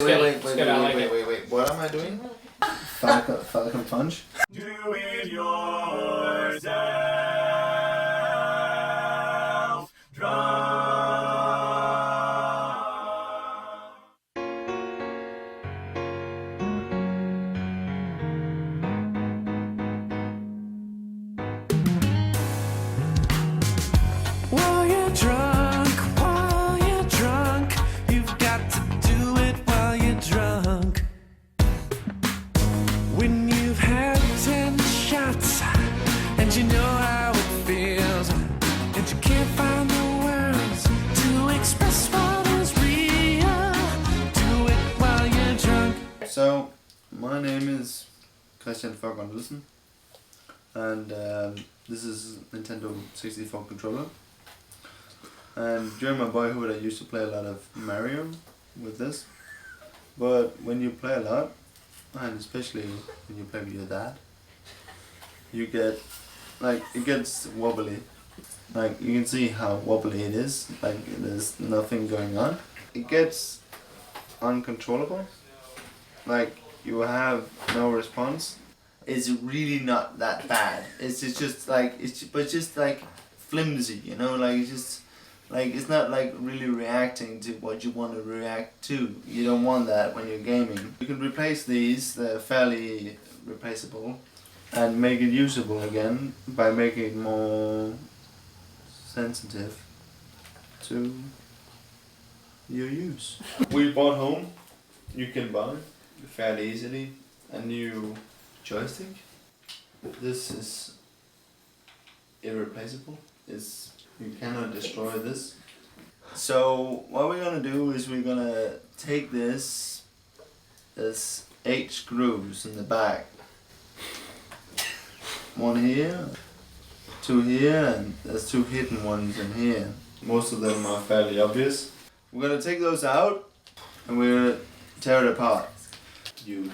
Wait. What am I doing? Falcon Punch? Do it yourself. Draw. While you're drunk, you've got to do it while you're drunk. When you've had 10 shots and you know how it feels, and you can't find the words to express what is real, do it while you're drunk. So, my name is Christian Fogman Wilson, and this is Nintendo 64 controller. And during my boyhood I used to play a lot of Mario with this, but when you play a lot, and especially when you play with your dad, you get, like, it gets wobbly. Like, you can see how wobbly it is, like there's nothing going on. It gets uncontrollable, like you have no response. It's really not that bad. It's just like, but just like flimsy, you know, like it's just, like it's not like really reacting to what you want to react to. You don't want that when you're gaming. You can replace these, they're fairly replaceable, and make it usable again by making it more sensitive to your use. We bought home, you can buy fairly easily a new joystick. This is irreplaceable. You cannot destroy this. So what we're gonna do is we're gonna take this, there's 8 screws in the back. One here, 2 here, and there's 2 hidden ones in here. Most of them are fairly obvious. We're gonna take those out and we're gonna tear it apart. You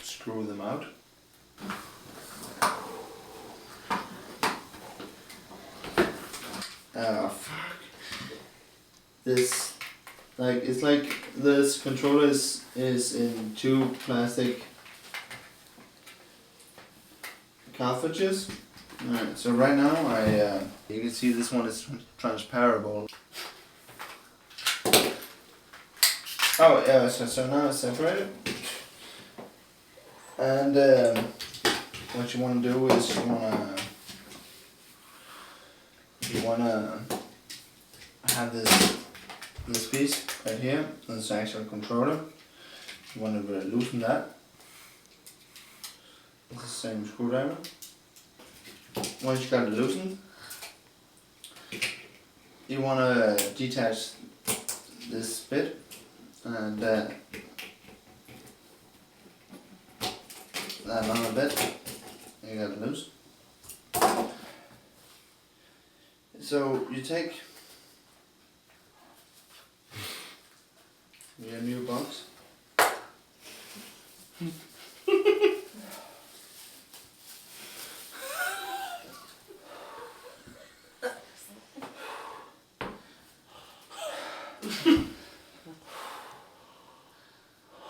screw them out. Oh fuck. This, like, it's like this controller is in 2 plastic cartridges. Alright, so right now you can see this one is transparable. Oh yeah, so now it's separated. And what you want to do is you wanna have this piece right here. This actual controller. You want to loosen that. It's the same screwdriver. Once you got it loosened, you want to detach this bit and that other bit. You got it loose. So you take your new box.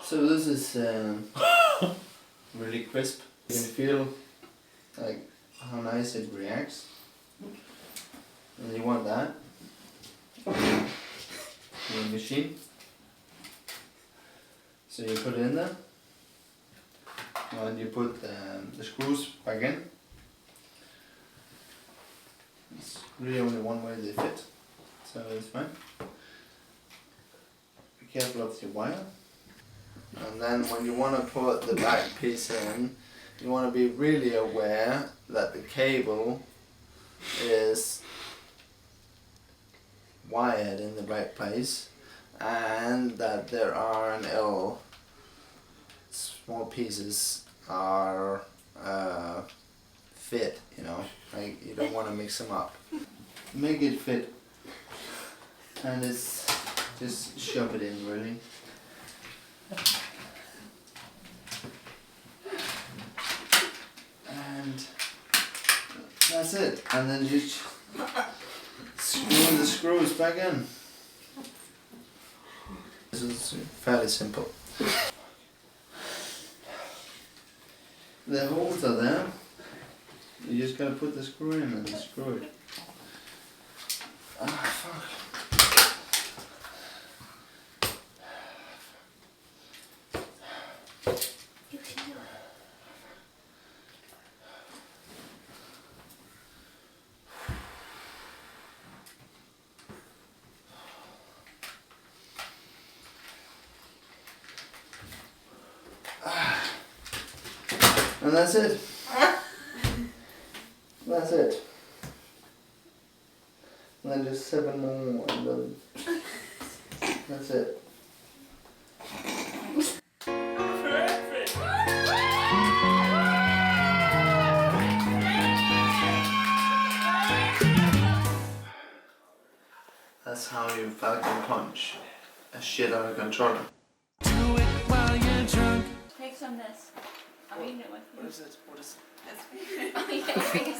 So this is really crisp. You can feel like how nice it reacts. And you want that in the machine. So you put it in there, and you put the screws back in. It's really only one way they fit, so it's fine. Be careful of the wire. And then when you want to put the back piece in, you want to be really aware that the cable is wired in the right place and that there are small pieces are fit, you know, like you don't want to mix them up. Make it fit, and it's just shove it in really. And that's it, and then you screw the screws back in. This is fairly simple. The holes are there. You just gotta put the screw in and screw it. Ah, fuck. You can do it. And that's it. That's it. And then just 7 more and then that's it. That's how you falcon punch a shit out of controller. Do it while you're drunk. Take some of this. I'm eating it with you. What is it? What is it? Oh, yeah.